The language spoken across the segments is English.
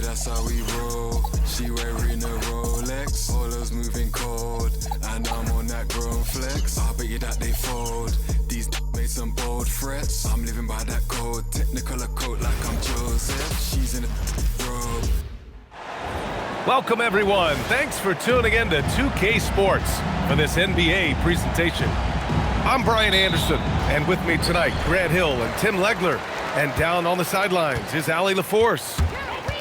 that's how we roll. She wearing a Rolex, all those moving cold, and I'm on that grown flex. I bet you that they fold. These made some bold threats. I'm living by that code, technicolor coat like I'm Joseph. She's in a robe. Welcome everyone. Thanks for tuning in to 2K Sports for this NBA presentation. I'm Brian Anderson, and with me tonight, Grant Hill and Tim Legler. And down on the sidelines is Allie LaForce.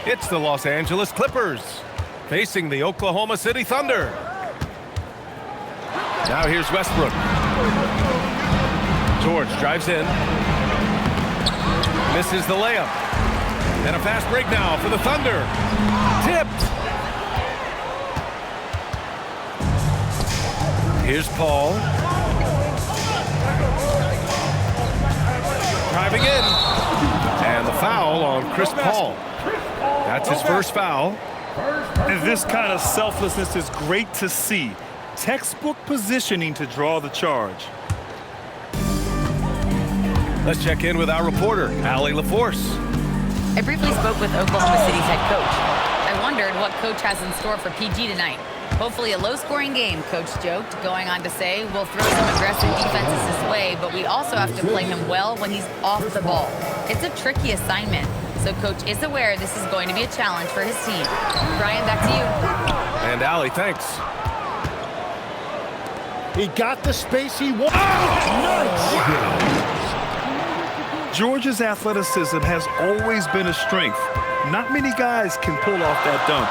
It's the Los Angeles Clippers facing the Oklahoma City Thunder. Now here's Westbrook. George drives in. Misses the layup. And a fast break now for the Thunder. Tipped. Here's Paul. Driving in. And the foul on Chris Paul. That's his first foul. And this kind of selflessness is great to see. Textbook positioning to draw the charge. Let's check in with our reporter, Allie LaForce. I briefly spoke with Oklahoma City's head coach. I wondered what coach has in store for PG tonight. Hopefully a low-scoring game, coach joked, going on to say, we'll throw some aggressive defenses his way, but we also have to play him well when he's off the ball. It's a tricky assignment, so coach is aware this is going to be a challenge for his team. Brian, back to you. And Allie, thanks. He got the space he wanted. Georgia's athleticism has always been a strength. Not many guys can pull off that dunk.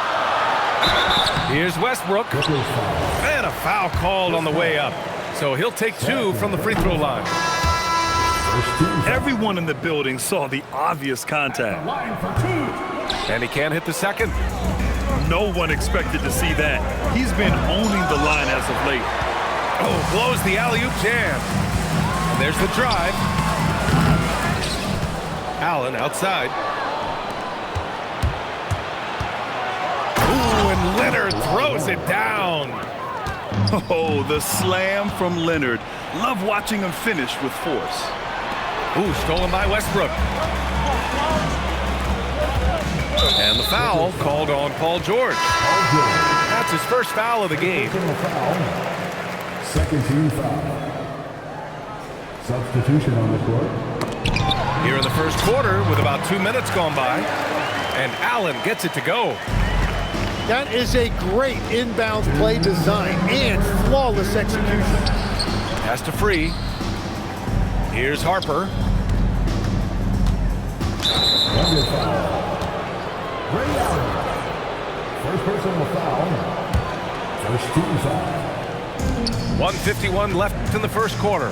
Here's Westbrook. And a foul called on the way up. So he'll take two from the free throw line. Everyone in the building saw the obvious contact. And he can't hit the second. No one expected to see that. He's been owning the line as of late. Oh, blows the alley-oop jam. And there's the drive. Allen outside. Ooh, and Leonard throws it down. Oh, the slam from Leonard. Love watching him finish with force. Ooh, stolen by Westbrook. And the foul called on Paul George. That's his first foul of the game. Second team foul. Substitution on the court. Here in the first quarter with about 2 minutes gone by. And Allen gets it to go. That is a great inbounds play design and flawless execution. Has to free. Here's Harper. Double foul. Ray Allen. First personal foul. First team foul. 1:51 left in the first quarter.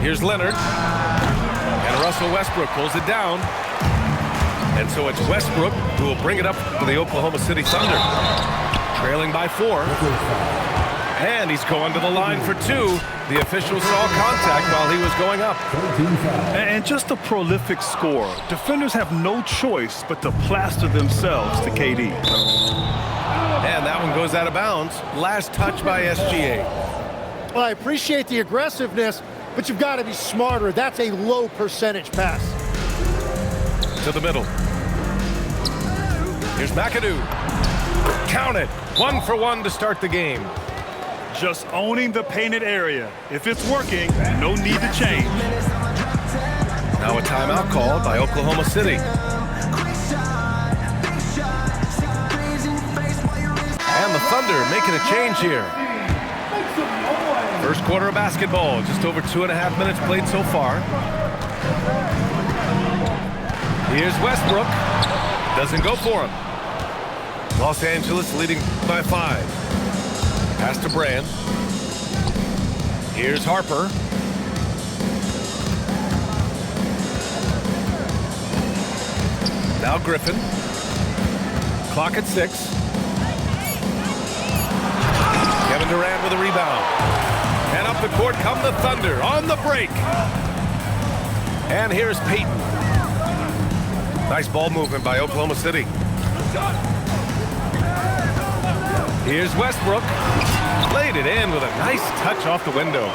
Here's Leonard. And Russell Westbrook pulls it down. And so it's Westbrook who will bring it up for the Oklahoma City Thunder. Trailing by 4. And he's going to the line for 2. The official saw contact while he was going up. And just a prolific scorer. Defenders have no choice but to plaster themselves to KD. And that one goes out of bounds. Last touch by SGA. Well, I appreciate the aggressiveness, but you've got to be smarter. That's a low percentage pass. To the middle. Here's McAdoo. Count it. 1 for 1 to start the game. Just owning the painted area. If it's working, no need to change. Now a timeout called by Oklahoma City. And the Thunder making a change here. First quarter of basketball, just over 2.5 minutes played so far. Here's Westbrook. Doesn't go for him. Los Angeles leading by 5. Pass to Brand. Here's Harper. Now Griffin. Clock at 6. Kevin Durant with a rebound. And up the court come the Thunder on the break. And here's Payton. Nice ball movement by Oklahoma City. Here's Westbrook. Laid it in with a nice touch off the window.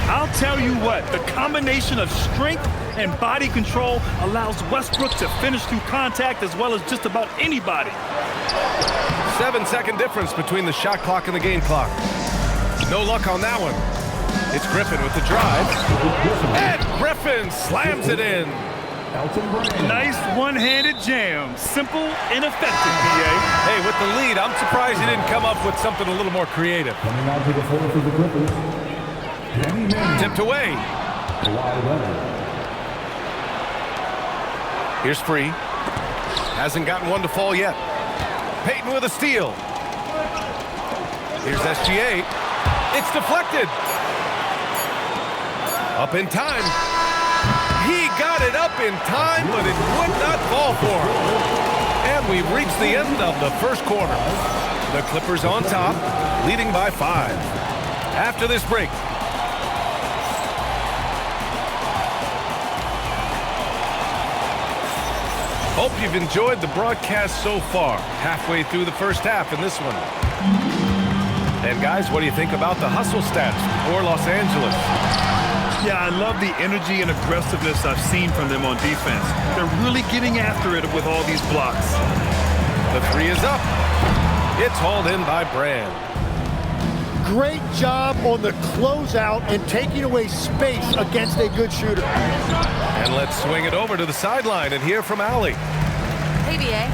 I'll tell you what, the combination of strength and body control allows Westbrook to finish through contact as well as just about anybody. 7-second difference between the shot clock and the game clock. No luck on that one. It's Griffin with the drive. And Griffin slams it in. Nice one-handed jam. Simple and effective, BA. Hey, with the lead, I'm surprised he didn't come up with something a little more creative. Coming out to the floor for the Clippers. Danny Manning. Tipped away. Kawhi Leonard. Here's Free. Hasn't gotten one to fall yet. Payton with a steal. Here's SGA. It's deflected. Up in time. He got it up in time, but it would not fall for him. And we've reached the end of the first quarter. The Clippers on top, leading by 5. After this break. Hope you've enjoyed the broadcast so far. Halfway through the first half in this one. And guys, what do you think about the hustle stats for Los Angeles? Yeah, I love the energy and aggressiveness I've seen from them on defense. They're really getting after it with all these blocks. The 3 is up. It's hauled in by Brand. Great job on the closeout and taking away space against a good shooter. And let's swing it over to the sideline and hear from Allie. Hey, BA.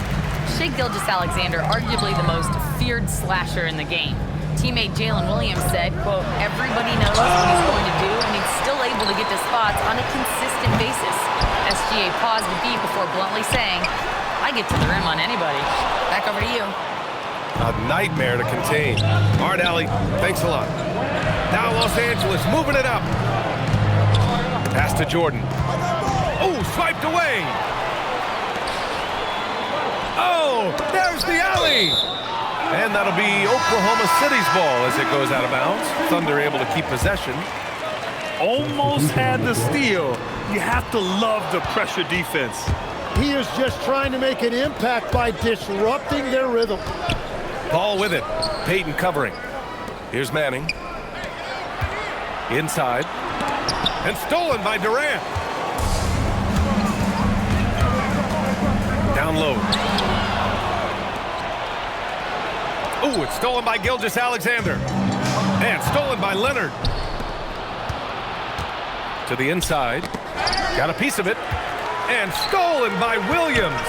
Shai Gilgeous-Alexander, arguably the most feared slasher in the game. Teammate Jalen Williams said, quote, everybody knows what he's going to do, and he's still able to get to spots on a consistent basis. SGA paused a beat before bluntly saying, I get to the rim on anybody. Back over to you. A nightmare to contain. All right, Allie, thanks a lot. Now Los Angeles moving it up. Pass to Jordan. Oh, swiped away. Oh, there's the alley. And that'll be Oklahoma City's ball as it goes out of bounds. Thunder able to keep possession. Almost had the steal. You have to love the pressure defense. He is just trying to make an impact by disrupting their rhythm. Paul with it. Payton covering. Here's Manning. Inside. And stolen by Durant. Down low. Oh, it's stolen by Gilgeous-Alexander. And stolen by Leonard. To the inside. Got a piece of it. And stolen by Williams.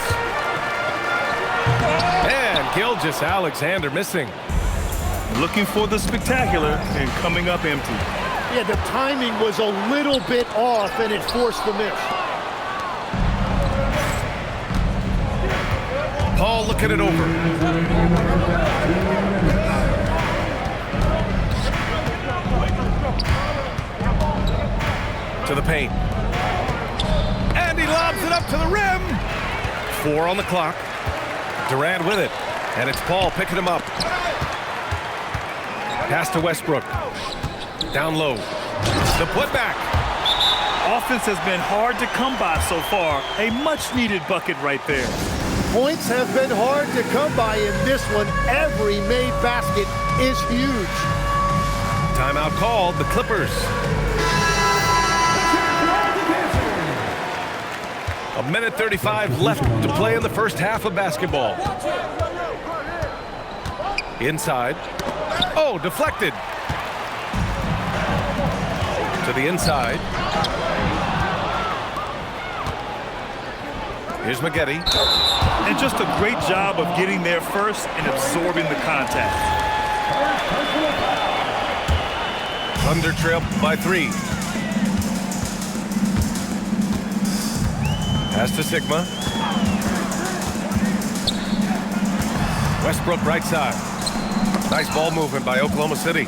And Gilgeous-Alexander missing. Looking for the spectacular and coming up empty. Yeah, the timing was a little bit off and it forced the miss. Paul looking it over. To the paint. And he lobs it up to the rim. 4 on the clock. Durant with it. And it's Paul picking him up. Pass to Westbrook. Down low. The putback. Offense has been hard to come by so far. A much-needed bucket right there. Points have been hard to come by in this one. Every made basket is huge. Timeout called. The Clippers. A minute 35 left to play in the first half of basketball. Inside. Oh, deflected. To the inside. Here's Maggette. And just a great job of getting there first and absorbing the contact. Thunder trail by 3. Pass to Sigma. Westbrook right side. Nice ball movement by Oklahoma City.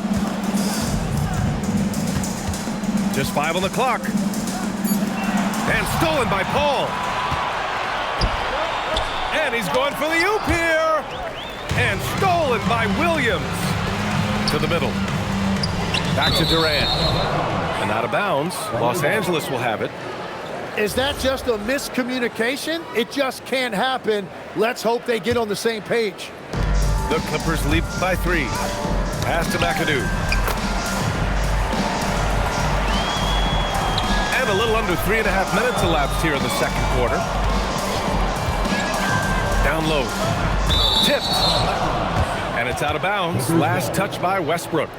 Just 5 on the clock. And stolen by Paul. And he's going for the oop here. And stolen by Williams. To the middle. Back to Durant. And out of bounds. Los Angeles will have it. Is that just a miscommunication? It just can't happen. Let's hope they get on the same page. The Clippers lead by 3. Pass to McAdoo. And a little under 3.5 minutes elapsed here in the second quarter. Down low. Tipped. And it's out of bounds. Last touch by Westbrook.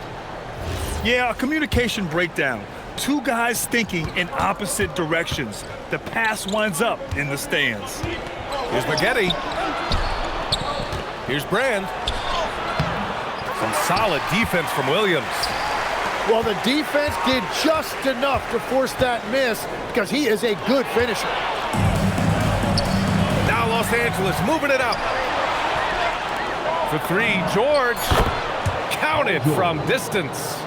Yeah, a communication breakdown. Two guys thinking in opposite directions. The pass winds up in the stands. Here's McGetty. Here's Brand. Some solid defense from Williams. Well, the defense did just enough to force that miss because he is a good finisher. Now Los Angeles moving it up. For three, George. Counted from distance.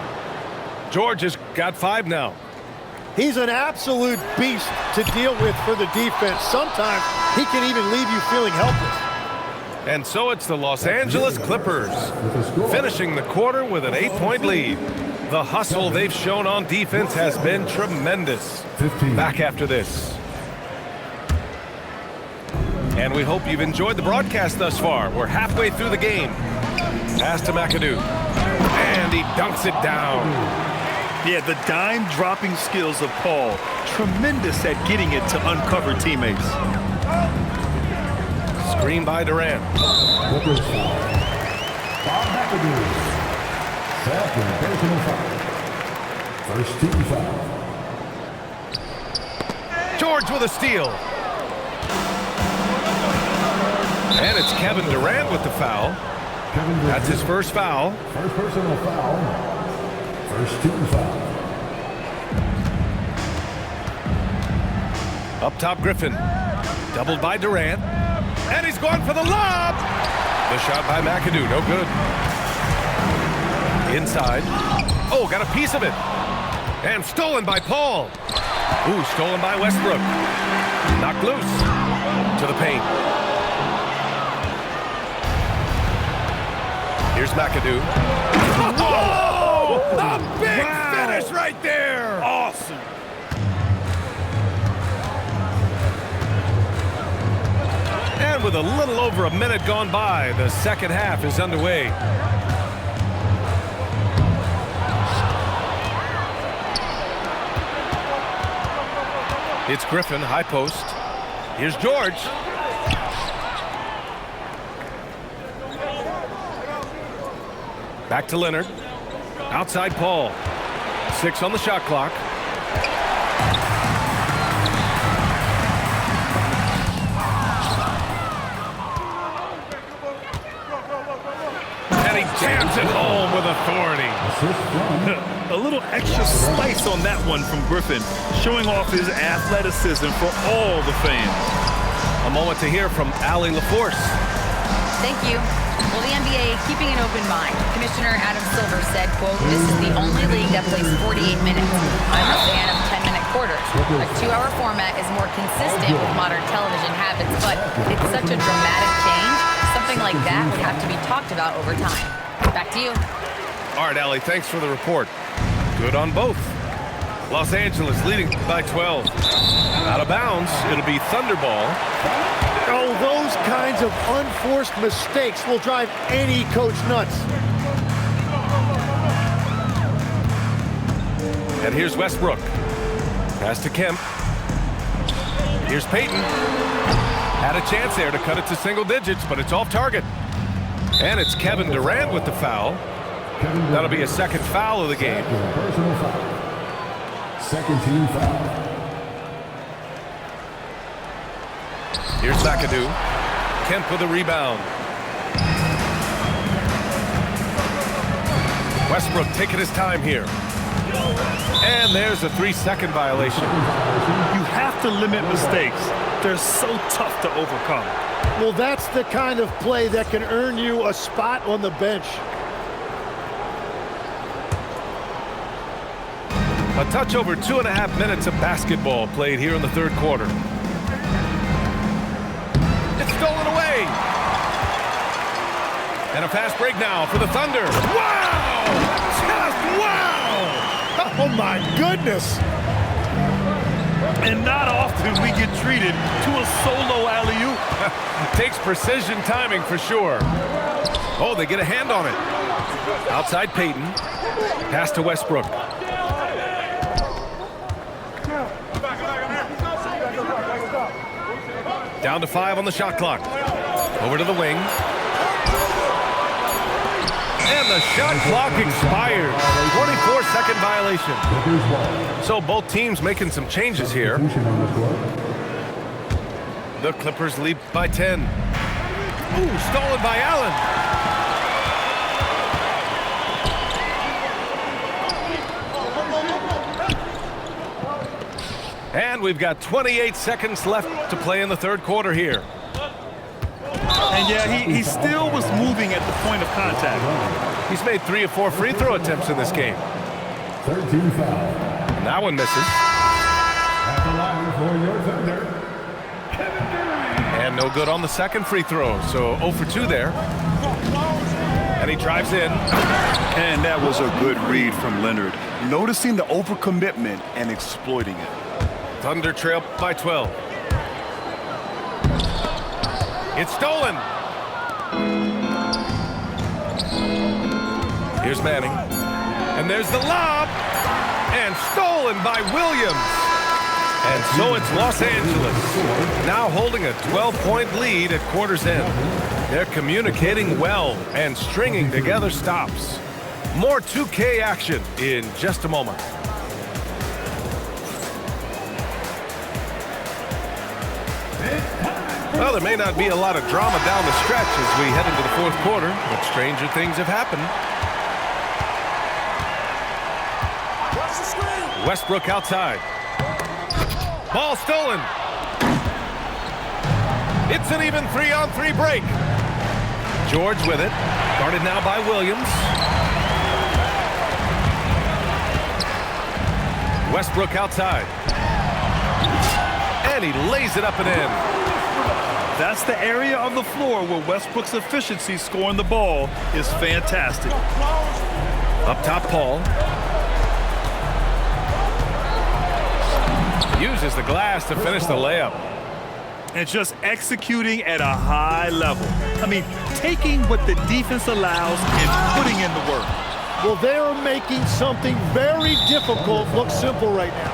George has got 5 now. He's an absolute beast to deal with for the defense. Sometimes he can even leave you feeling helpless. And so it's the Los Angeles Clippers finishing the quarter with an 8-point lead. The hustle they've shown on defense has been tremendous. 15. Back after this. And we hope you've enjoyed the broadcast thus far. We're halfway through the game. Pass to McAdoo. And he dunks it down. Yeah, the dime-dropping skills of Paul. Tremendous at getting it to uncover teammates. Screen by Durant. Clippers foul. Bob McAdoo. Second personal foul. First team foul. George with a steal. And it's Kevin Durant with the foul. Kevin Durant. That's his first foul. First personal foul. First team foul. Up top, Griffin. Doubled by Durant. And he's going for the lob. The shot by McAdoo, no good. Inside. Oh, got a piece of it. And stolen by Paul. Ooh, stolen by Westbrook. Knocked loose. To the paint. Here's McAdoo. Oh! A big finish right there! Awesome. And with a little over a minute gone by, the second half is underway. It's Griffin, high post. Here's George. Back to Leonard. Outside Paul. 6 on the shot clock. And he jams it home with authority. Assist from A little extra spice on that one from Griffin, showing off his athleticism for all the fans. A moment to hear from Allie LaForce. Thank you. Well, the NBA keeping an open mind. Commissioner Adam Silver said, quote, "This is the only league that plays 48 minutes. I'm a fan of 10-minute quarters. A 2-hour format is more consistent with modern television habits, but it's such a dramatic change. Something like that would have to be talked about over time." Back to you. All right, Allie, thanks for the report. Good on both. Los Angeles leading by 12. Out of bounds, it'll be Thunderball. Oh, those kinds of unforced mistakes will drive any coach nuts. And here's Westbrook. Pass to Kemp. Here's Payton. Had a chance there to cut it to single digits, but it's off target. And it's Kevin Durant with the foul. That'll be a second foul of the game. second personal foul. Second team foul. Here's McAdoo. Kemp with a rebound. Westbrook taking his time here. And there's a 3-second violation. You have to limit mistakes. They're so tough to overcome. Well, that's the kind of play that can earn you a spot on the bench. A touch over 2.5 minutes of basketball played here in the third quarter. It's stolen away. And a fast break now for the Thunder. Wow! Just wow! Oh, my goodness. And not often we get treated to a solo alley-oop. Takes precision timing for sure. Oh, they get a hand on it. Outside Payton. Pass to Westbrook. Down to 5 on the shot clock. Over to the wing. And the shot clock expires. 24-second violation. So both teams making some changes here. The Clippers lead by 10. Ooh, stolen by Allen. And we've got 28 seconds left to play in the third quarter here. And yeah, he still was moving at the point of contact. He's made 3 or 4 free throw attempts in this game. 13 foul. And that one misses. At the line for your Thunder, Kevin Durant. And no good on the second free throw. So 0 for 2 there. And he drives in. And that was a good read from Leonard. Noticing the overcommitment and exploiting it. Thunder trail by 12. It's stolen. Here's Manning. And there's the lob. And stolen by Williams. And so it's Los Angeles now holding a 12-point lead at quarter's end. They're communicating well and stringing together stops. More 2K action in just a moment. Well, there may not be a lot of drama down the stretch as we head into the fourth quarter, but stranger things have happened. Westbrook outside. Ball stolen. It's an even 3-on-3 break. George with it. Guarded now by Williams. Westbrook outside. And he lays it up and in. That's the area of the floor where Westbrook's efficiency scoring the ball is fantastic. Up top, Paul. Uses the glass to finish the layup. And just executing at a high level. I mean, taking what the defense allows and putting in the work. Well, they are making something very difficult look simple right now.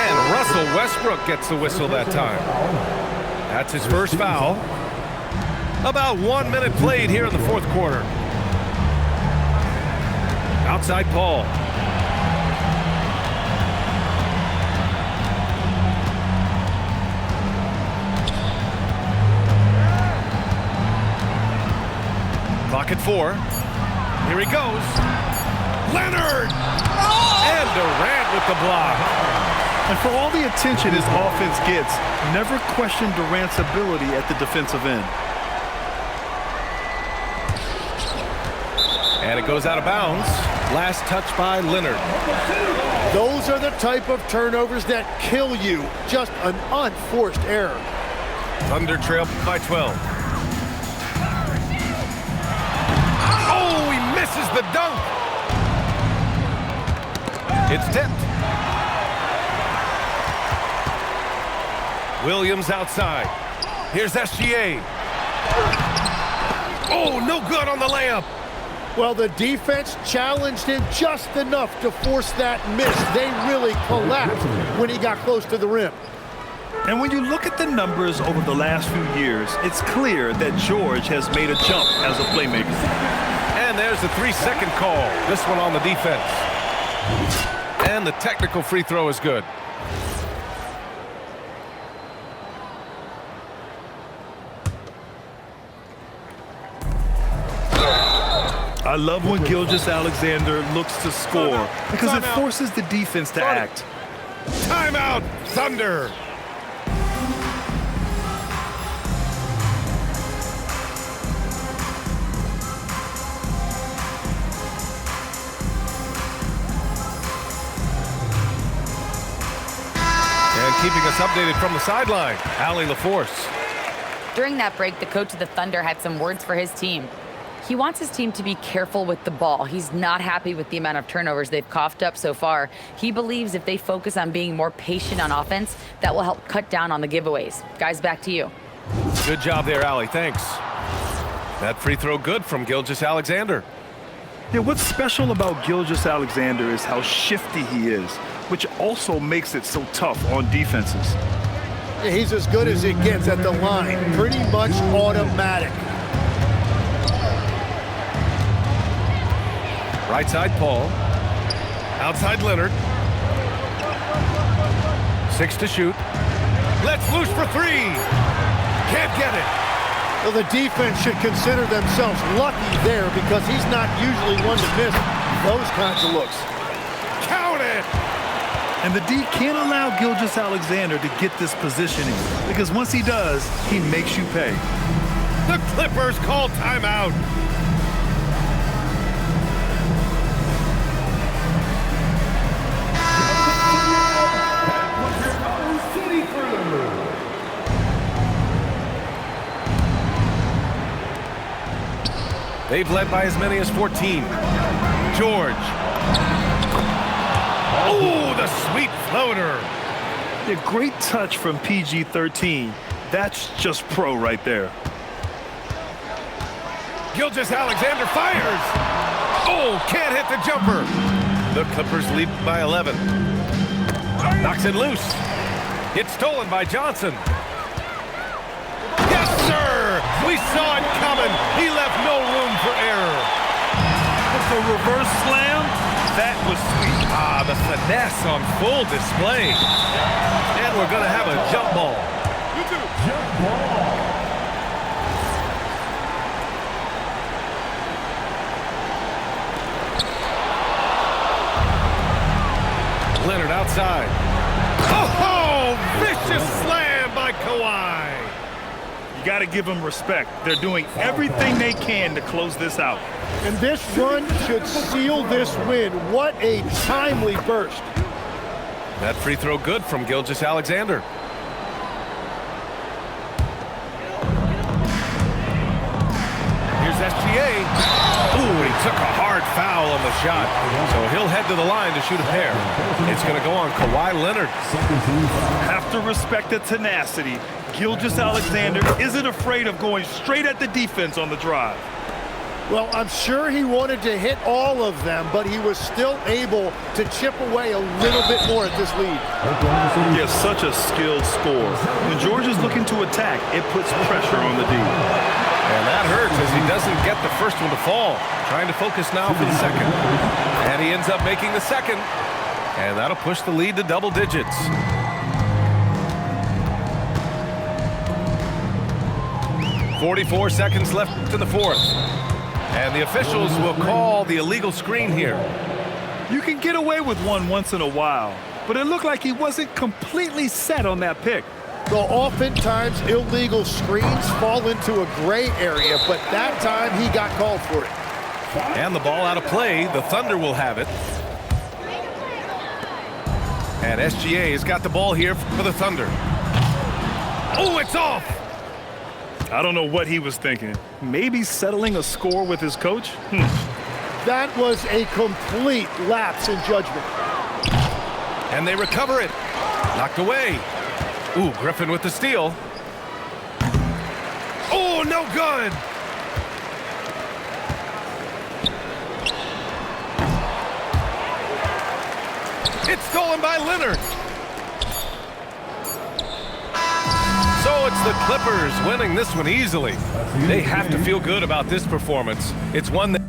And Russell Westbrook gets the whistle that time. That's his first foul. About 1 minute played here in the fourth quarter. Outside Paul. Clock at 4. Here he goes. Leonard! And Durant with the block. And for all the attention his offense gets, never question Durant's ability at the defensive end. And it goes out of bounds. Last touch by Leonard. Those are the type of turnovers that kill you. Just an unforced error. Thunder trail by 12. Oh, he misses the dunk. It's tipped. Williams outside. Here's SGA. Oh, no good on the layup. Well, the defense challenged him just enough to force that miss. They really collapsed when he got close to the rim. And when you look at the numbers over the last few years, it's clear that George has made a jump as a playmaker. And there's a 3-second call. This one on the defense. And the technical free throw is good. I love when Gilgeous-Alexander looks to score because it forces the defense to act. Timeout, Thunder. And keeping us updated from the sideline, Allie LaForce. During that break, the coach of the Thunder had some words for his team. He wants his team to be careful with the ball. He's not happy with the amount of turnovers they've coughed up so far. He believes if they focus on being more patient on offense, that will help cut down on the giveaways. Guys, back to you. Good job there, Allie. Thanks. That free throw good from Gilgeous-Alexander. Yeah, what's special about Gilgeous-Alexander is how shifty he is, which also makes it so tough on defenses. He's as good as it gets at the line. Pretty much automatic. Right side, Paul. Outside, Leonard. 6 to shoot. Let's loose for 3. Can't get it. Well, the defense should consider themselves lucky there because he's not usually one to miss those kinds of looks. Count it. And the D can't allow Gilgeous-Alexander to get this positioning because once he does, he makes you pay. The Clippers call timeout. They've led by as many as 14. George. Oh, the sweet floater. A great touch from PG-13. That's just pro right there. Gilgeous-Alexander fires. Oh, can't hit the jumper. The Clippers lead by 11. Knocks it loose. It's stolen by Johnson. Yes, sir. We saw it coming. He left no room for error. The reverse slam, that was sweet. Ah, the finesse on full display. And we're going to have a jump ball. Jump ball. Leonard outside. Oh, vicious slam by Kawhi. You got to give them respect. They're doing everything they can to close this out. And this run should seal this win. What a timely burst. That free throw good from Gilgeous-Alexander. Here's SGA. Ooh, he took a hard foul on the shot. So he'll head to the line to shoot a pair. It's going to go on Kawhi Leonard. Have to respect the tenacity. Gilgeous-Alexander isn't afraid of going straight at the defense on the drive. Well, I'm sure he wanted to hit all of them, but he was still able to chip away a little bit more at this lead. He has such a skilled scorer. When George is looking to attack, it puts pressure on the D. And that hurts as he doesn't get the first one to fall. Trying to focus now for the second. And he ends up making the second. And that'll push the lead to double digits. .44 seconds left in the fourth. And the officials will call the illegal screen here. You can get away with one once in a while, but it looked like he wasn't completely set on that pick. Well, oftentimes illegal screens fall into a gray area, but that time he got called for it. And the ball out of play. The Thunder will have it. And SGA has got the ball here for the Thunder. Oh, it's off! I don't know what he was thinking. Maybe settling a score with his coach? That was a complete lapse in judgment. And they recover it. Knocked away. Ooh, Griffin with the steal. Oh, no good! It's stolen by Leonard. So it's the Clippers winning this one easily. They have to feel good about this performance. It's one that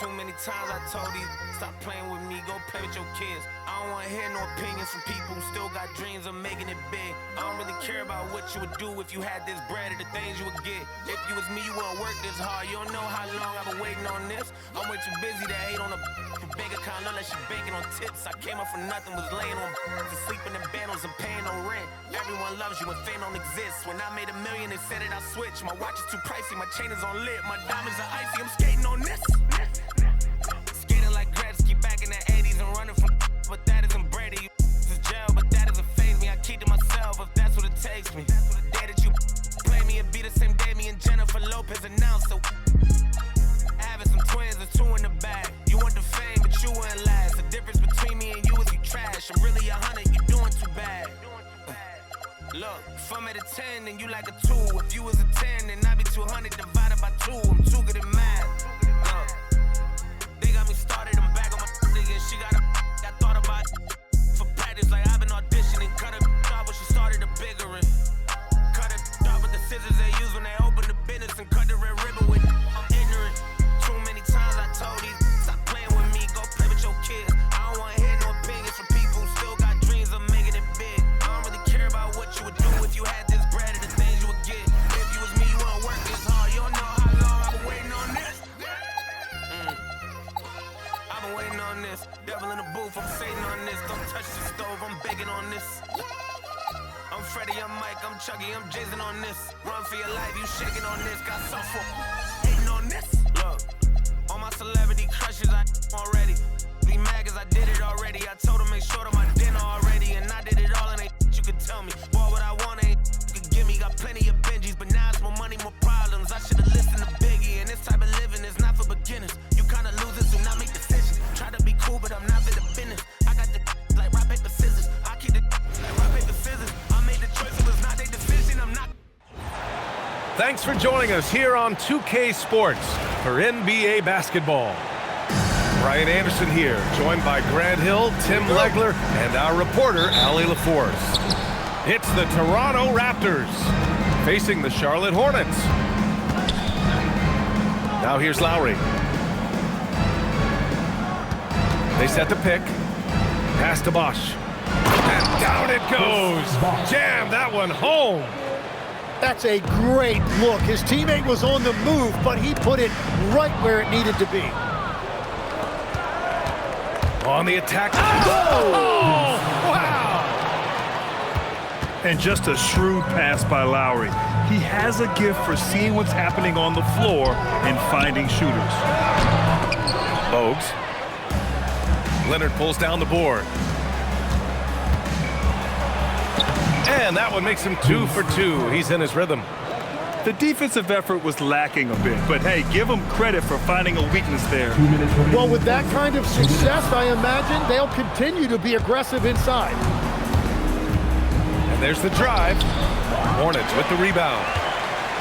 Too many times I told these, stop playing with me, go play with your kids. I don't wanna hear no opinions from people who still got dreams of making it big. I don't really care about what you would do if you had this bread or the things you would get. If you was me, you wouldn't work this hard. You don't know how long I've been waiting on this. I'm way too busy to hate on a bank account unless she banking on tips. I came up from nothing, was laying on to sleeping in bundles and paying no rent. Everyone loves you when fame don't exist. When I made $1 million, they said it, I switched. My watch is too pricey, my chain is on lit, my diamonds are icy. I'm skating on this. Skating like Gretzky back in the 80s and running from, but that isn't Brady. This is jail, but that doesn't faze me. I keep to myself if that's what it takes me. The day that you play me, it be the same day me and Jennifer Lopez announced. So having some twins, there's 2 in the bag. You want the fame, but you wouldn't last. The difference between me and you is you trash. I'm really 100, you doing too bad. Look, if I'm at a 10, then you like a 2. If you was a 10, then I'd be 200 divided by 2. I'm too good at math. Look, they got me started, I'm back on my nigga. She got a I thought about for practice, like I've been auditioning. Cut it off when she started a bigger one. Cut it off with the scissors they use when they open the business and cut the red ribbon with. I'm ignorant. Too many times I told these, stop playing with me, go play with your kids. I don't wanna hear no opinions from people who still got dreams of making it big. I don't really care about what you would do if you had this bread and the things you would get. If you was me, you wouldn't work this hard. You don't know how long I've been waiting on this. I've been waiting on this. Devil in the booth, I'm Satan on this. Don't touch the stove, I'm begging on this. I'm Freddie, I'm Mike, I'm Chucky, I'm Jason on this. Run for your life, you shaking on this. Got softball, hating on this. Look, all my celebrity crushes, I already. Be mad cause I did it already. I told them make sure to my dinner already. And I did it all and ain't you could tell me. Boy, what I want ain't you could give me. Got plenty of Benjis, but now it's more money, more problems. I should've listened to Biggie. And this type of living is not for beginners. You kinda losers, do not make decisions. Try to be cool, but I'm not for the business. I got the like rock, paper, scissors. I keep the like rock, paper, scissors. I made the choice, it was not their decision. I'm not. Thanks for joining us here on 2K Sports for NBA basketball. Brian Anderson here, joined by Grant Hill, Tim Legler, and our reporter, Allie LaForce. It's the Toronto Raptors facing the Charlotte Hornets. Now here's Lowry. They set the pick. Pass to Bosch. And down it goes. Jam that one home. That's a great look. His teammate was on the move, but he put it right where it needed to be. On the attack. Oh! Wow! And just a shrewd pass by Lowry. He has a gift for seeing what's happening on the floor and finding shooters. Bogues. Leonard pulls down the board. And that one makes him 2 for 2. He's in his rhythm. The defensive effort was lacking a bit, but hey, give them credit for finding a weakness there. Well, with that kind of success, I imagine they'll continue to be aggressive inside. And there's the drive. Hornets with the rebound.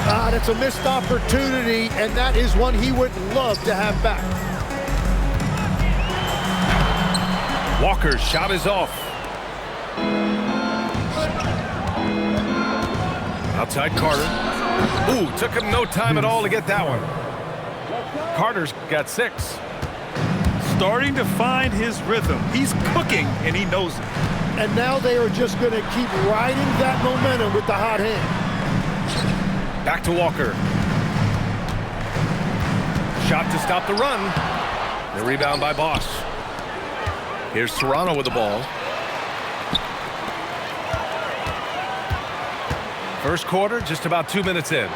That's a missed opportunity, and that is one he would love to have back. Walker's shot is off. Outside Carter. Ooh, took him no time at all to get that one. Carter's got 6. Starting to find his rhythm. He's cooking, and he knows it. And now they are just going to keep riding that momentum with the hot hand. Back to Walker. Shot to stop the run. The rebound by Bosch. Here's Toronto with the ball. First quarter, just about 2 minutes in.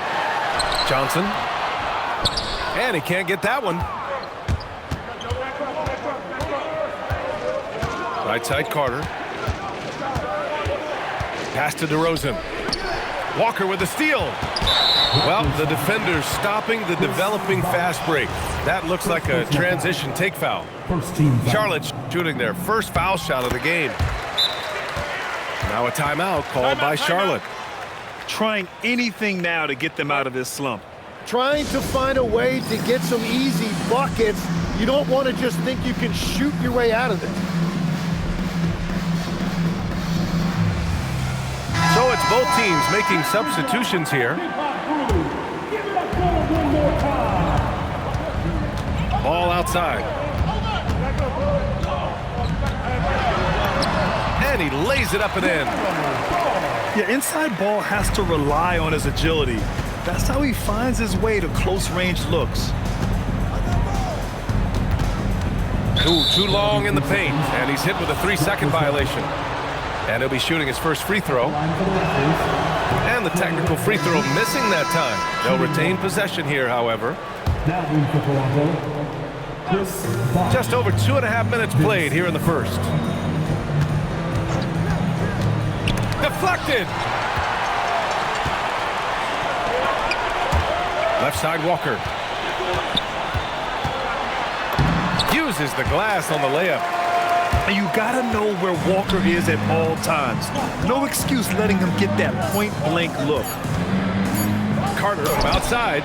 Johnson. And he can't get that one. Right side Carter. Pass to DeRozan. Walker with the steal. Well, the defender's stopping the developing fast break. That looks like a transition take foul. Charlotte shooting their first foul shot of the game. Now a timeout called by Charlotte. Trying anything now to get them out of this slump. Trying to find a way to get some easy buckets. You don't want to just think you can shoot your way out of it. So it's both teams making substitutions here. Ball outside. And he lays it up and in. Yeah, inside ball has to rely on his agility. That's how he finds his way to close-range looks. Too long in the paint, and he's hit with a 3-second violation. And he'll be shooting his first free throw. And the technical free throw missing that time. They'll retain possession here, however. Just over 2.5 minutes played here in the first. Deflected. Left side Walker. Uses the glass on the layup. And you gotta know where Walker is at all times. No excuse letting him get that point-blank look. Carter from outside.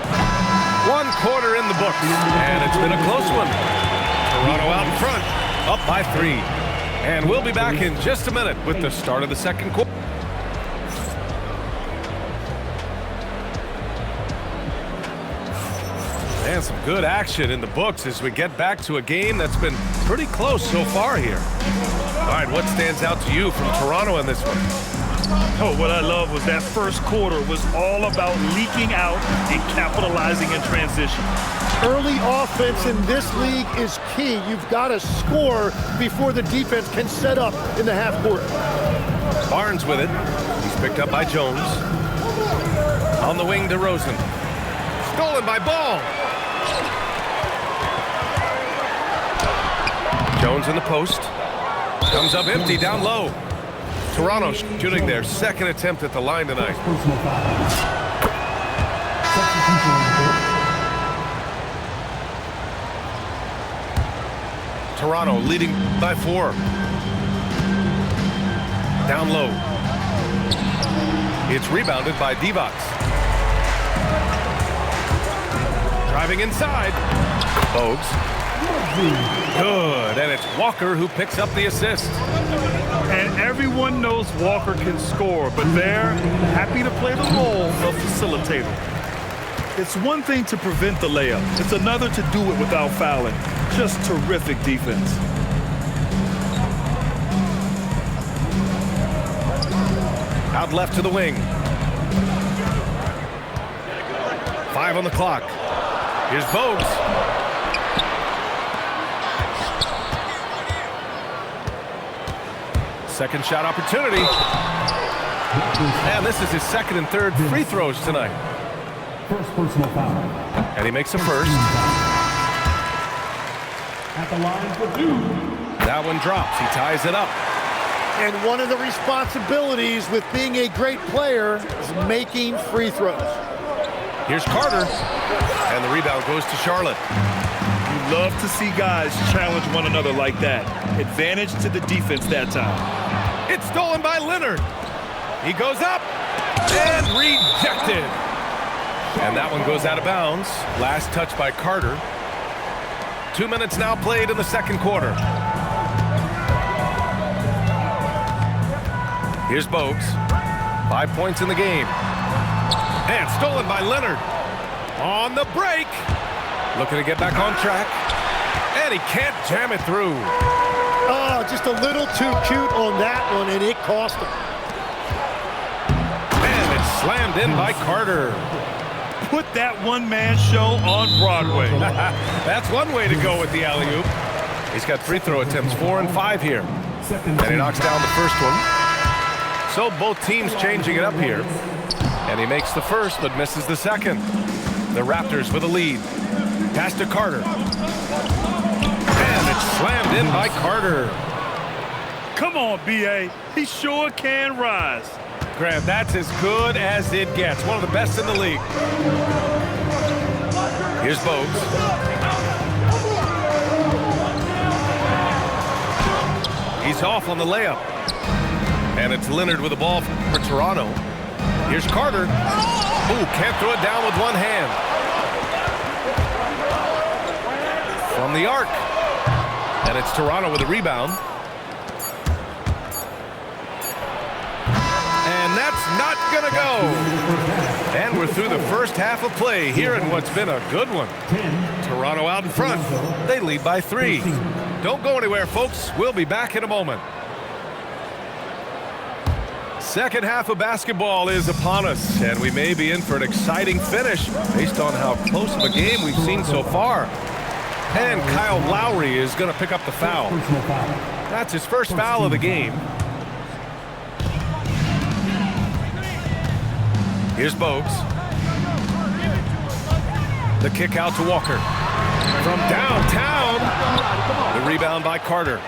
1 quarter in the books, and it's been a close one. Toronto out in front, up by 3. And we'll be back in just a minute with the start of the second quarter. And some good action in the books as we get back to a game that's been pretty close so far here. All right, what stands out to you from Toronto in this one? Oh, what I love was that first quarter was all about leaking out and capitalizing in transition. Early offense in this league is key. You've got to score before the defense can set up in the half court. Barnes with it. He's picked up by Jones. On the wing, DeRozan. Stolen by Ball. Jones in the post. Comes up empty down low. Toronto shooting their second attempt at the line tonight. Toronto leading by 4. Down low. It's rebounded by Divac. Driving inside. Bogues. Good, and it's Walker who picks up the assist. And everyone knows Walker can score, but they're happy to play the role of facilitator. It's one thing to prevent the layup. It's another to do it without fouling. Just terrific defense. Out left to the wing. 5 on the clock. Here's Bogues. Second shot opportunity. And this is his second and third free throws tonight. First personal foul. And he makes the first. At the line for 2. That one drops. He ties it up. And one of the responsibilities with being a great player is making free throws. Here's Carter. And the rebound goes to Charlotte. You love to see guys challenge one another like that. Advantage to the defense that time. It's stolen by Leonard. He goes up and rejected. And that one goes out of bounds. Last touch by Carter. 2 minutes now played in the second quarter. Here's Bogues. 5 points in the game. And stolen by Leonard. On the break. Looking to get back on track. And he can't jam it through. Oh, just a little too cute on that one, and it cost him. And it's slammed in by Carter. Put that one-man show on Broadway. That's one way to go with the alley-oop. He's got free throw attempts 4 and 5 here. And he knocks down the first one. So both teams changing it up here. And he makes the first, but misses the second. The Raptors with a lead. Pass to Carter. And it's slammed in by Carter. Come on, B.A. He sure can rise. Graham, that's as good as it gets. One of the best in the league. Here's Bogues. He's off on the layup. And it's Leonard with the ball for Toronto. Here's Carter. Ooh, can't throw it down with one hand. From the arc. And it's Toronto with a rebound. And that's not gonna go. And We're through the first half of play here in what's been a good one. Toronto out in front. They lead by 3. Don't go anywhere, folks. We'll be back in a moment. Second half of basketball is upon us, and we may be in for an exciting finish based on how close of a game we've seen so far. And Kyle Lowry is going to pick up the foul. That's his first foul of the game. Here's Bogues. The kick out to Walker. From downtown. The rebound by Carter.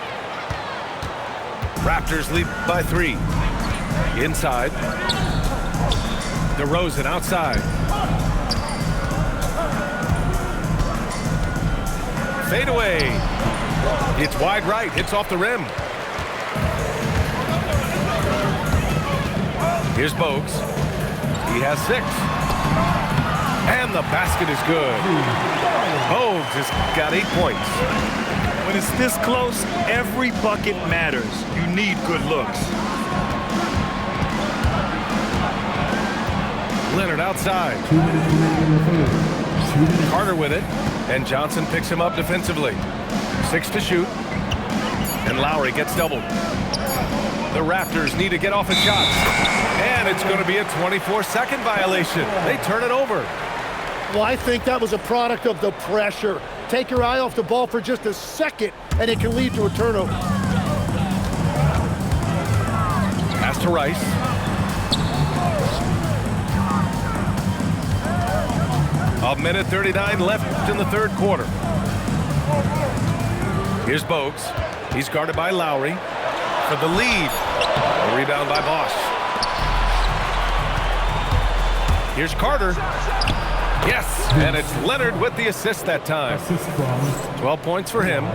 Raptors lead by 3. Inside. DeRozan outside. Fade away. It's wide right. Hits off the rim. Here's Bogues. He has 6. And the basket is good. Bogues has got 8 points. When it's this close, every bucket matters. You need good looks. Leonard outside. Carter with it. And Johnson picks him up defensively. 6 to shoot. And Lowry gets doubled. The Raptors need to get off a shot. And it's going to be a 24-second violation. They turn it over. Well, I think that was a product of the pressure. Take your eye off the ball for just a second, and it can lead to a turnover. Pass to Rice. A minute 39 left in the third quarter. Here's Bogues. He's guarded by Lowry for the lead. A rebound by Bosch. Here's Carter. Yes, and it's Leonard with the assist that time. 12 points for him.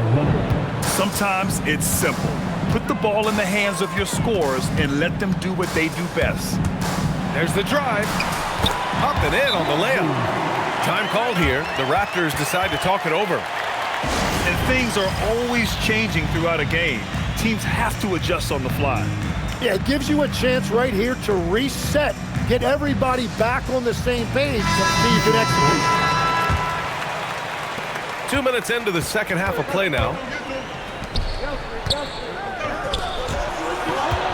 Sometimes it's simple. Put the ball in the hands of your scorers and let them do what they do best. There's the drive. Up and in on the layup. Time called here. The Raptors decide to talk it over. And things are always changing throughout a game. Teams have to adjust on the fly. Yeah, it gives you a chance right here to reset. Get everybody back on the same page so you can execute. 2 minutes into the second half of play now.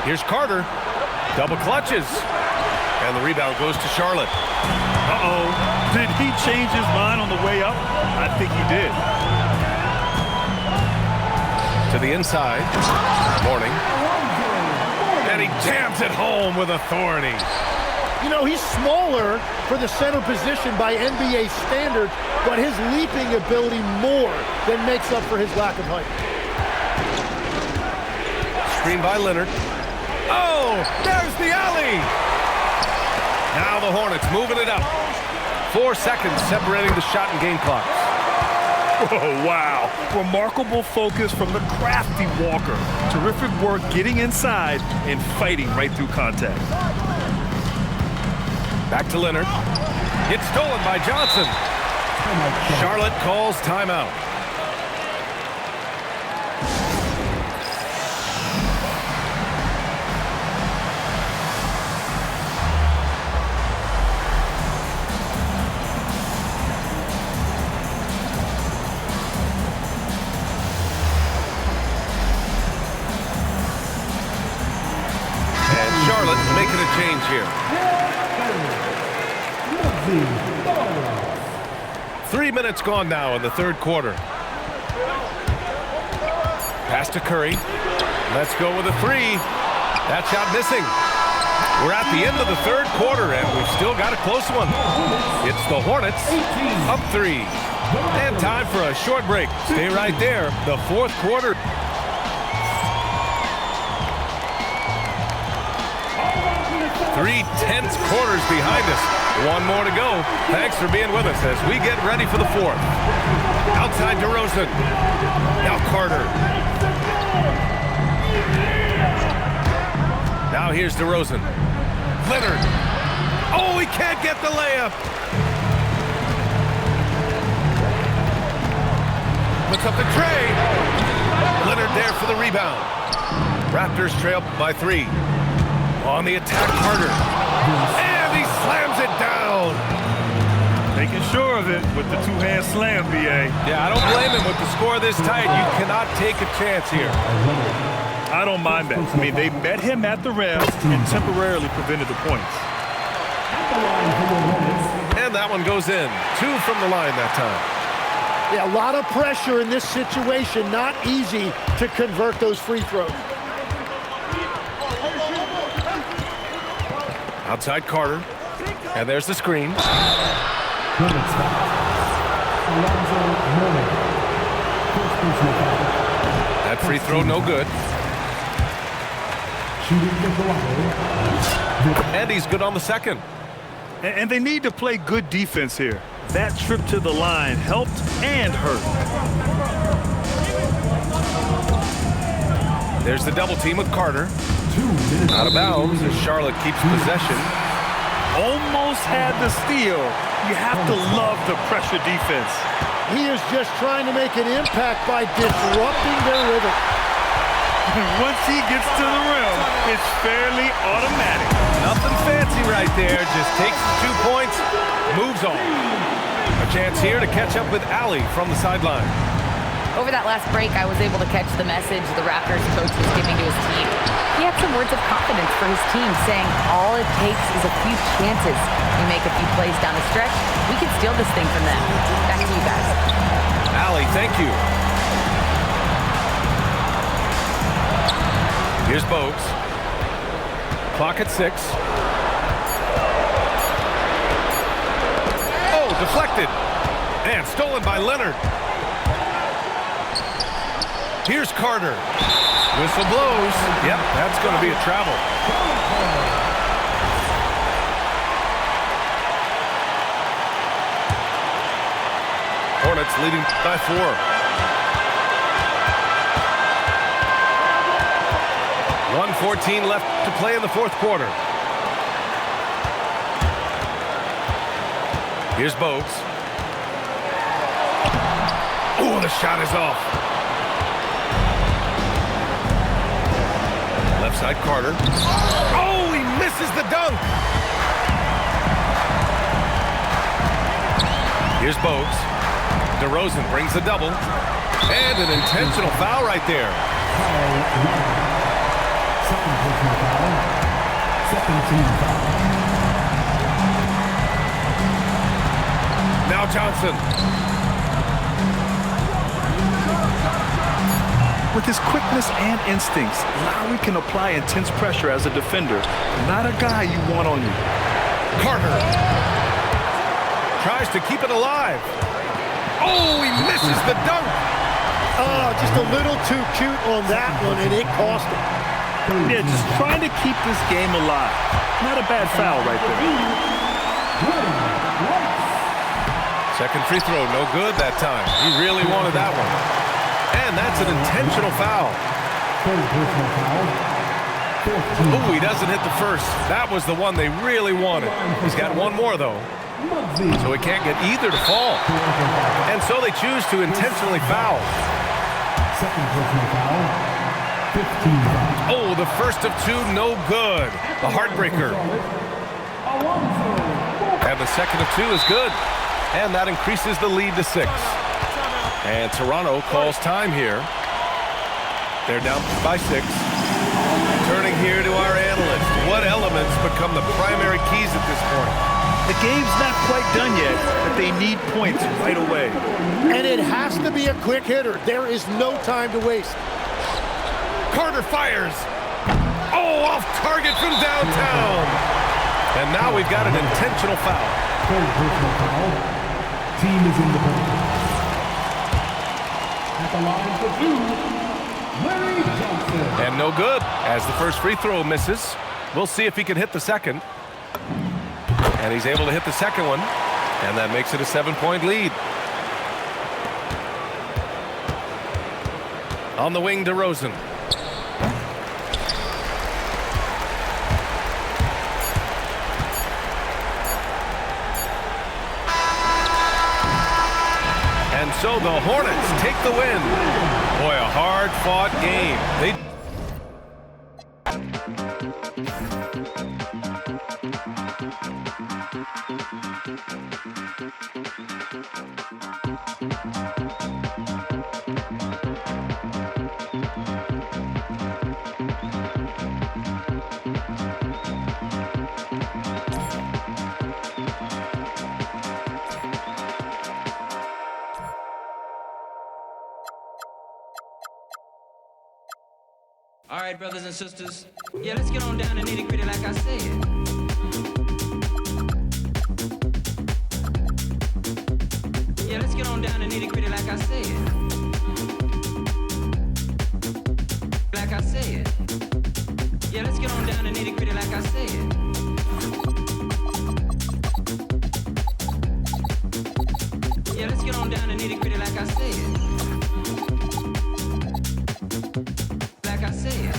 Here's Carter. Double clutches. And the rebound goes to Charlotte. Uh-oh. Did he change his mind on the way up? I think he did. To the inside. Morning. And he jams it home with authority. You know, he's smaller for the center position by NBA standards, but his leaping ability more than makes up for his lack of height. Screen by Leonard. Oh, there's the alley. Now the Hornets moving it up. 4 seconds separating the shot and game clocks. Oh, wow. Remarkable focus from the crafty Walker. Terrific work getting inside and fighting right through contact. Back to Leonard. It's stolen by Johnson. Charlotte calls timeout. And Charlotte making a change here. 3 minutes gone now in the third quarter. Pass to Curry. Let's go with a 3. That shot missing. We're at the end of the third quarter, and we've still got a close one. It's the Hornets up 3. And time for a short break. Stay right there. The fourth quarter. Three tense quarters behind us. One more to go. Thanks for being with us as we get ready for the fourth. Outside DeRozan. Now Carter. Now here's DeRozan. Leonard. Oh, he can't get the layup. Puts up the tray. Leonard there for the rebound. Raptors trail by 3. On the attack, Carter. And he slams it down. making sure of it with the two-hand slam, B.A. Yeah, I don't blame him with the score this tight. You cannot take a chance here. I don't mind that. I mean, they met him at the rim and temporarily prevented the points. And that one goes in. 2 from the line that time. Yeah, a lot of pressure in this situation. Not easy to convert those free throws. Outside Carter. And there's the screen. That free throw no good. And he's good on the second. And they need to play good defense here. That trip to the line helped and hurt. There's the double team with Carter. Out of bounds as Charlotte keeps possession. Almost had the steal. You have to love the pressure defense. He is just trying to make an impact by disrupting their rhythm. Once he gets to the rim, it's fairly automatic. Nothing fancy right there. Just takes the 2 points, moves on. A chance here to catch up with Allie from the sideline. Over that last break, I was able to catch the message the Raptors coach was giving to his team. He had some words of confidence for his team, saying all it takes is a few chances. We make a few plays down the stretch, we can steal this thing from them. Back to you guys. Allie, thank you. Here's Bogues. Clock at 6. Oh, deflected. And stolen by Leonard. Here's Carter. Whistle blows. Yep, that's going to be a travel. Hornets leading by 4. .114 left to play in the fourth quarter. Here's Bogues. Oh, the shot is off. Left side Carter. Oh, he misses the dunk. Here's Bogues. DeRozan brings the double. And an intentional foul right there. Second personal foul. Second team foul. Now Johnson. With his quickness and instincts, Lowry can apply intense pressure as a defender. Not a guy you want on you. Carter tries to keep it alive. Oh, he misses the dunk. Oh, just a little too cute on that one, and it cost him. Yeah, just trying to keep this game alive. Not a bad foul right there. Second free throw, no good that time. He really wanted that one. And that's an intentional foul. Third personal foul. Oh, he doesn't hit the first. That was the one they really wanted. He's got one more, though. So he can't get either to fall. And so they choose to intentionally foul. Second personal foul. 15 foul. Oh, the first of 2, no good. The heartbreaker. And the second of 2 is good. And that increases the lead to 6. And Toronto calls time here. They're down by 6. Turning here to our analyst. What elements become the primary keys at this point? The game's not quite done yet, but they need points right away. And it has to be a quick hitter. There is no time to waste. Carter fires. Oh, off target from downtown. And now we've got an intentional foul. Third personal foul. Team is in the ball. At the line for 2, Larry Johnson. And no good, as the first free throw misses. We'll see if he can hit the second. And he's able to hit the second one. And that makes it a 7-point lead. On the wing, DeRozan. And so the Hornets take the win. Boy, a hard-fought game. They right, brothers and sisters. Yeah, let's get on down to nitty-gritty like I said. Yeah, let's get on down to nitty-gritty like I said. Like I said. Yeah, let's get on down to nitty-gritty like I said. Yeah, let's get on down to nitty-gritty like I said. Like I said.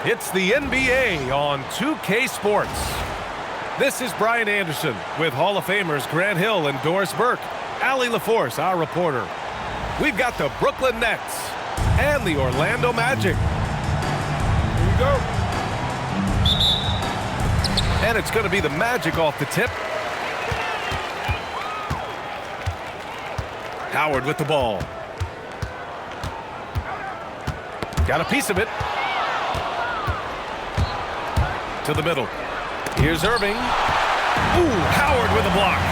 It's the NBA on 2K Sports. This is Brian Anderson with Hall of Famers Grant Hill and Doris Burke. Allie LaForce, our reporter. We've got the Brooklyn Nets and the Orlando Magic. Here we go. And it's going to be the Magic off the tip. Howard with the ball. Got a piece of it. To the middle. Here's Irving. Ooh, Howard with a block.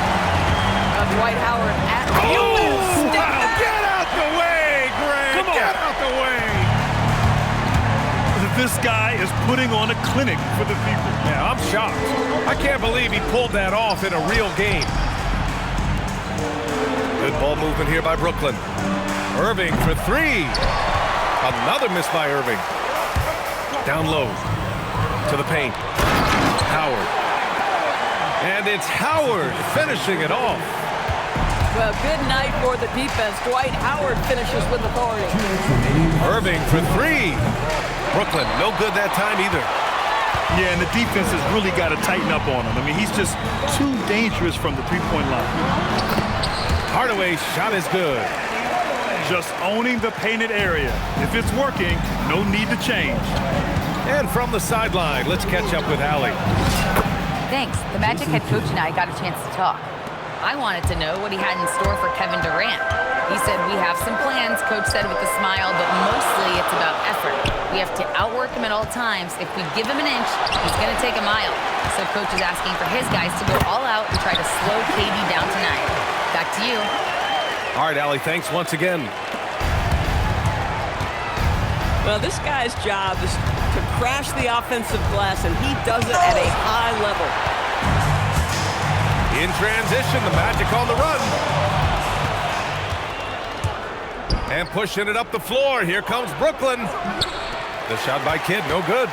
Dwight Howard at oh, wow. Get out the way, Grant. Come on. Get out the way. This guy is putting on a clinic for the people. Yeah, I'm shocked. I can't believe he pulled that off in a real game. Good ball movement here by Brooklyn. Irving for three. Another miss by Irving. Down low. To the paint. Howard. And it's Howard finishing it off. Well, good night for the defense. Dwight Howard finishes with authority. Irving for three. Brooklyn, no good that time either. Yeah, and the defense has really got to tighten up on him. I mean, he's just too dangerous from the three-point line. Hardaway's shot is good. Just owning the painted area. If it's working, no need to change. And from the sideline, let's catch up with Allie. Thanks. The Magic head coach and I got a chance to talk. I wanted to know what he had in store for Kevin Durant. He said, we have some plans, Coach said with a smile, but mostly it's about effort. We have to outwork him at all times. If we give him an inch, he's going to take a mile. So Coach is asking for his guys to go all out and try to slow KD down tonight. Back to you. All right, Allie, thanks once again. Well, this guy's job is to crash the offensive glass, and he does it at a high level. In transition, the Magic on the run. And pushing it up the floor. Here comes Brooklyn. The shot by Kidd, no good.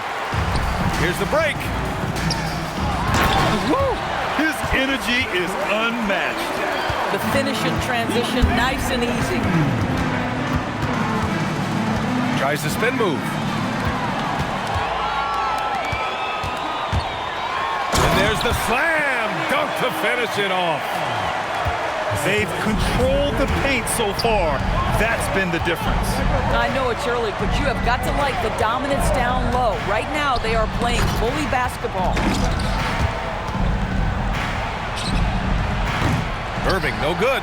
Here's the break. Woo! His energy is unmatched. The finish in transition, nice and easy. Tries the spin move. And there's the slam dunk to finish it off. They've controlled the paint so far. That's been the difference. I know it's early, but you have got to like the dominance down low. Right now, they are playing bully basketball. Irving, no good.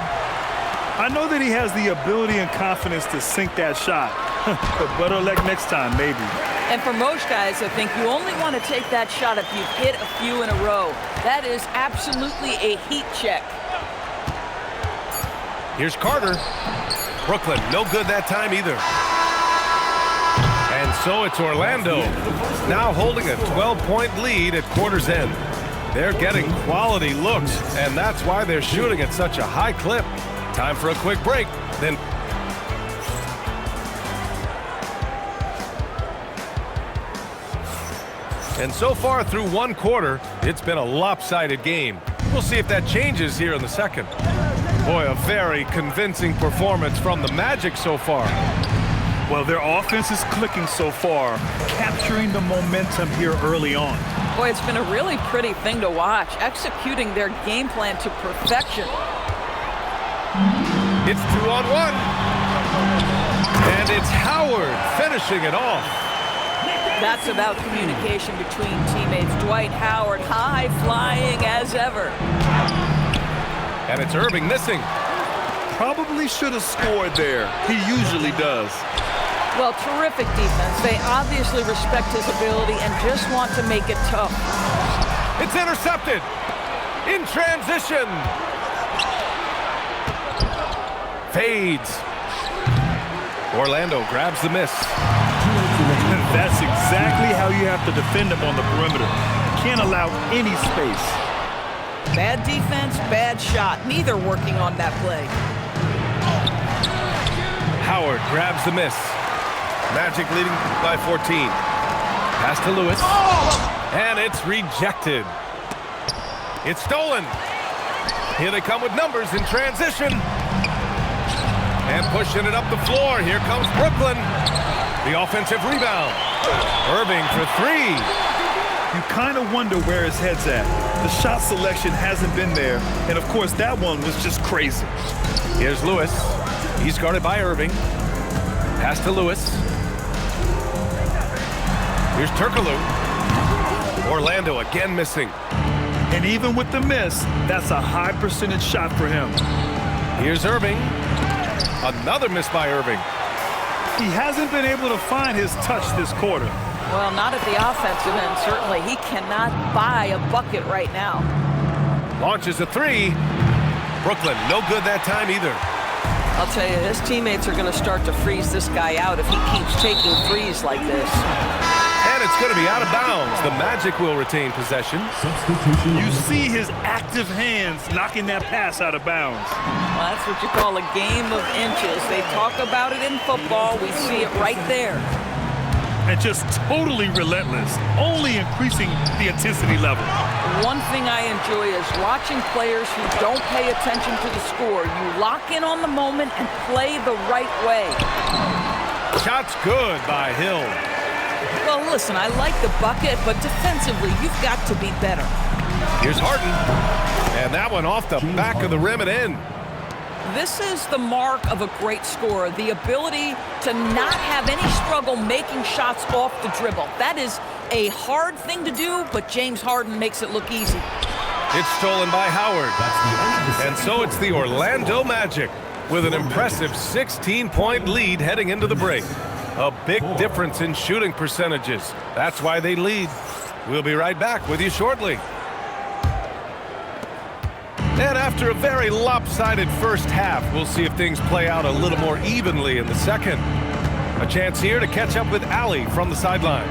I know that he has the ability and confidence to sink that shot. But better luck next time, maybe. And for most guys, I think you only want to take that shot if you've hit a few in a row. That is absolutely a heat check. Here's Carter. Brooklyn, no good that time either. And so it's Orlando, now holding a 12-point lead at quarter's end. They're getting quality looks, and that's why they're shooting at such a high clip. Time for a quick break, then... And so far through one quarter, it's been a lopsided game. We'll see if that changes here in the second. Boy, a very convincing performance from the Magic so far. Well, their offense is clicking so far, capturing the momentum here early on. Boy, it's been a really pretty thing to watch, executing their game plan to perfection. It's 2-on-1. And it's Howard finishing it off. That's about communication between teammates. Dwight Howard, high flying as ever. And it's Irving missing. Probably should have scored there. He usually does. Well, terrific defense. They obviously respect his ability and just want to make it tough. It's intercepted in transition. Fades. Orlando grabs the miss. That's exactly how you have to defend him on the perimeter. Can't allow any space. Bad defense, bad shot. Neither working on that play. Howard grabs the miss. Magic leading by 14. Pass to Lewis. And it's rejected. It's stolen. Here they come with numbers in transition. And pushing it up the floor. Here comes Brooklyn. The offensive rebound. Irving for three. You kind of wonder where his head's at. The shot selection hasn't been there. And, of course, that one was just crazy. Here's Lewis. He's guarded by Irving. Pass to Lewis. Here's Turkoglu. Orlando again missing. And even with the miss, that's a high percentage shot for him. Here's Irving. Another miss by Irving. He hasn't been able to find his touch this quarter. Well, not at the offensive end, certainly. He cannot buy a bucket right now. Launches a three. Brooklyn, no good that time either. I'll tell you, his teammates are going to start to freeze this guy out if he keeps taking threes like this. And it's going to be out of bounds. The Magic will retain possession. Substitution. You see his active hands knocking that pass out of bounds. Well, that's what you call a game of inches. They talk about it in football. We see it right there. And just totally relentless, only increasing the intensity level. One thing I enjoy is watching players who don't pay attention to the score. You lock in on the moment and play the right way. Shot's good by Hill. Well, listen, I like the bucket, but defensively, you've got to be better. Here's Harden. And that one off the back of the rim and in. This is the mark of a great scorer, the ability to not have any struggle making shots off the dribble. That is a hard thing to do, but James Harden makes it look easy. It's stolen by Howard. And so it's the Orlando Magic with an impressive 16-point lead heading into the break. A big difference in shooting percentages. That's why they lead. We'll be right back with you shortly. And after a very lopsided first half, we'll see if things play out a little more evenly in the second. A chance here to catch up with Allie from the sideline.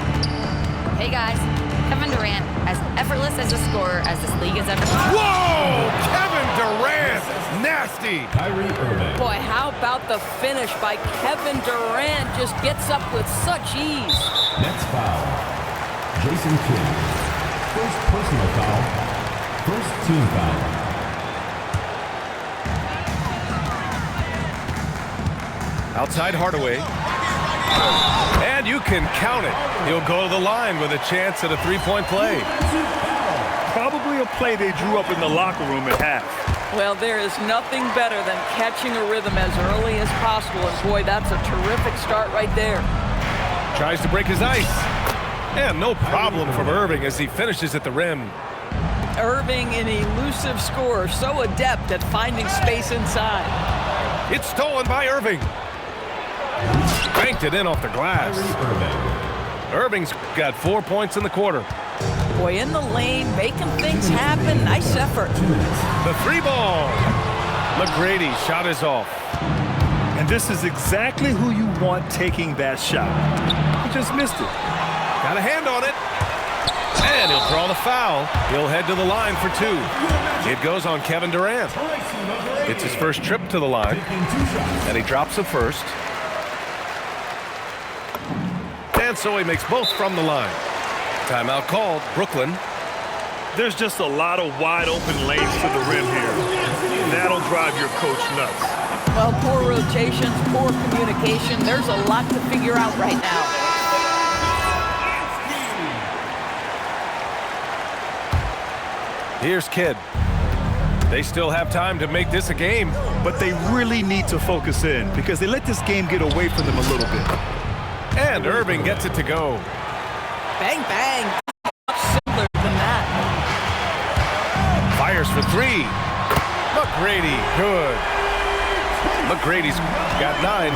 Hey guys, Kevin Durant, as effortless as a scorer as this league has ever seen. Whoa! Kevin Durant! Nasty! Kyrie Irving. Boy, how about the finish by Kevin Durant? Just gets up with such ease. Next foul. Jason Kidd. First personal foul. First team foul. Outside Hardaway. And you can count it. He'll go to the line with a chance at a three-point play. Probably a play they drew up in the locker room at half. Well, there is nothing better than catching a rhythm as early as possible. And boy, that's a terrific start right there. Tries to break his ice. And no problem from Irving as he finishes at the rim. Irving, an elusive scorer, so adept at finding space inside. It's stolen by Irving. Banked it in off the glass. Irving's got 4 points in the quarter. Boy, in the lane, making things happen. Nice effort. The three ball. McGrady shot is off. And this is exactly who you want taking that shot. He just missed it. Got a hand on it. And he'll draw the foul. He'll head to the line for two. It goes on Kevin Durant. It's his first trip to the line. And he drops it first. And so he makes both from the line. Timeout called. Brooklyn. There's just a lot of wide open lanes to the rim here. That'll drive your coach nuts. Well, poor rotations, poor communication. There's a lot to figure out right now. Here's Kidd. They still have time to make this a game. But they really need to focus in because they let this game get away from them a little bit. And Irving gets it to go. Bang, bang. Much simpler than that. Fires for three. McGrady, good. McGrady's got 9.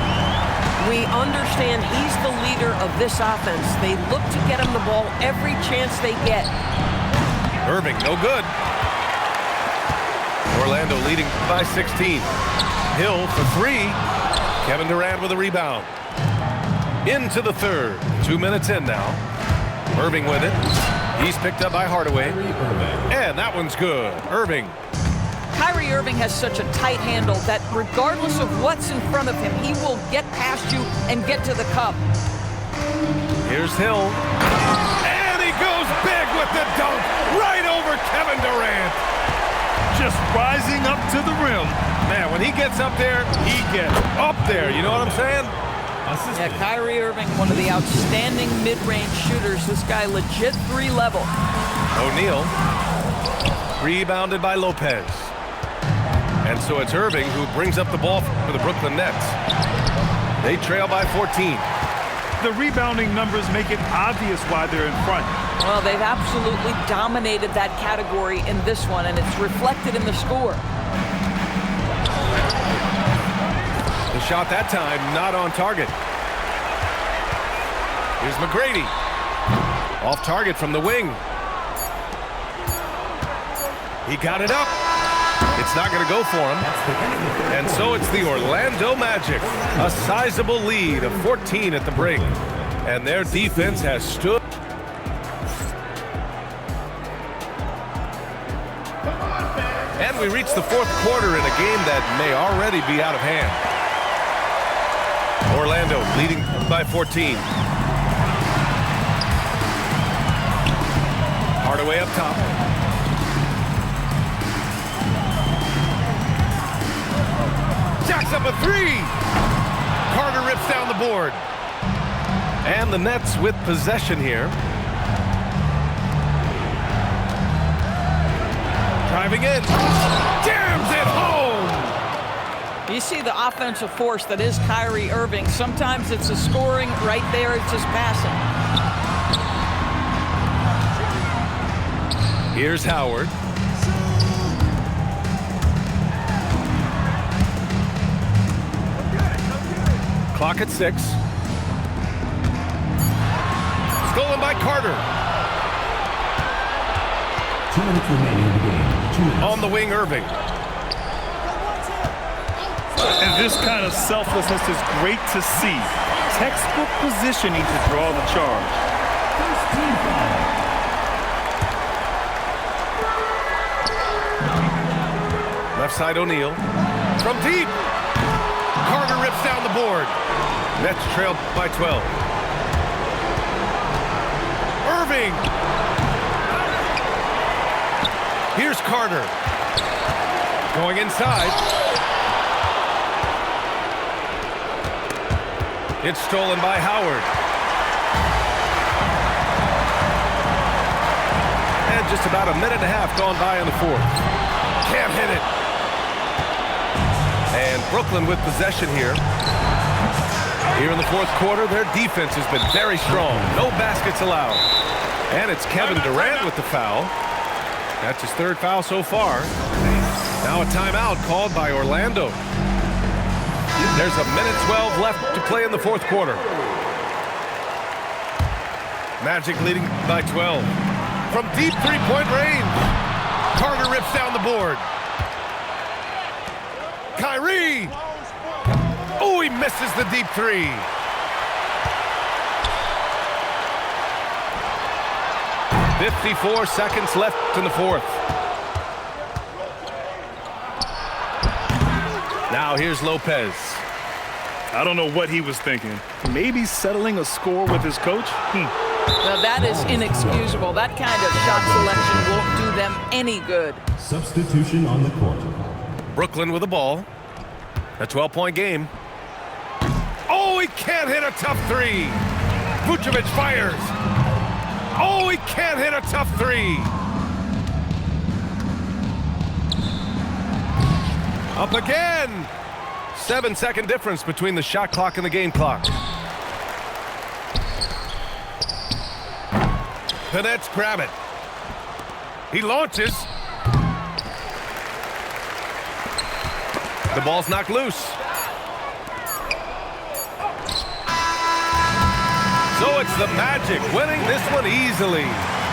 We understand he's the leader of this offense. They look to get him the ball every chance they get. Irving, no good. Orlando leading by 16. Hill for 3. Kevin Durant with a rebound. Into the third. 2 minutes in now. Irving with it. He's picked up by Hardaway. And that one's good. Irving. Kyrie Irving has such a tight handle that regardless of what's in front of him, he will get past you and get to the cup. Here's Hill. And he goes big with the dunk right over Kevin Durant. Just rising up to the rim. Man, when he gets up there, he gets up there. You know what I'm saying? Yeah, Kyrie Irving, one of the outstanding mid-range shooters. This guy legit 3 level. O'Neal. Rebounded by Lopez. And so it's Irving who brings up the ball for the Brooklyn Nets. They trail by 14. The rebounding numbers make it obvious why they're in front. Well, they've absolutely dominated that category in this one, and it's reflected in the score. The shot that time not on target. Here's McGrady. Off target from the wing. He got it up. It's not going to go for him. And so it's the Orlando Magic. A sizable lead of 14 at the break. And their defense has stood. And we reach the fourth quarter in a game that may already be out of hand. Orlando leading by 14. Hardaway up top. Jacks up a 3. Carter rips down the board. And the Nets with possession here. Driving in. Jams it home. You see the offensive force that is Kyrie Irving. Sometimes it's a scoring. Right there, it's just passing. Here's Howard. Clock at 6. Stolen by Carter. 2 minutes remaining in the game. 2 minutes. On the wing, Irving. And this kind of selflessness is great to see. Textbook positioning to draw the charge. First team foul. Left side O'Neal. From deep. Carter rips down the board. Nets trailed by 12. Irving. Here's Carter. Going inside. It's stolen by Howard. And just about a minute and a half gone by in the fourth. Can't hit it. And Brooklyn with possession here. Here in the fourth quarter, their defense has been very strong. No baskets allowed. And it's Kevin Durant with the foul. That's his 3rd foul so far. Now a timeout called by Orlando. There's a minute 12 left to play in the fourth quarter. Magic leading by 12. From deep 3-point range. Carter rips down the board. Kyrie. Oh, he misses the deep 3. "54 seconds left in the fourth. Now here's Lopez. I don't know what he was thinking. Maybe settling a score with his coach? Now that is inexcusable. That kind of shot selection won't do them any good. Substitution on the court. Brooklyn with the ball. A 12-point game. Oh, he can't hit a tough 3. Vucevic fires. Oh, he can't hit a tough 3. Up again! 7-second difference between the shot clock and the game clock. The Nets grab it. He launches. The ball's knocked loose. So it's the Magic winning this one easily.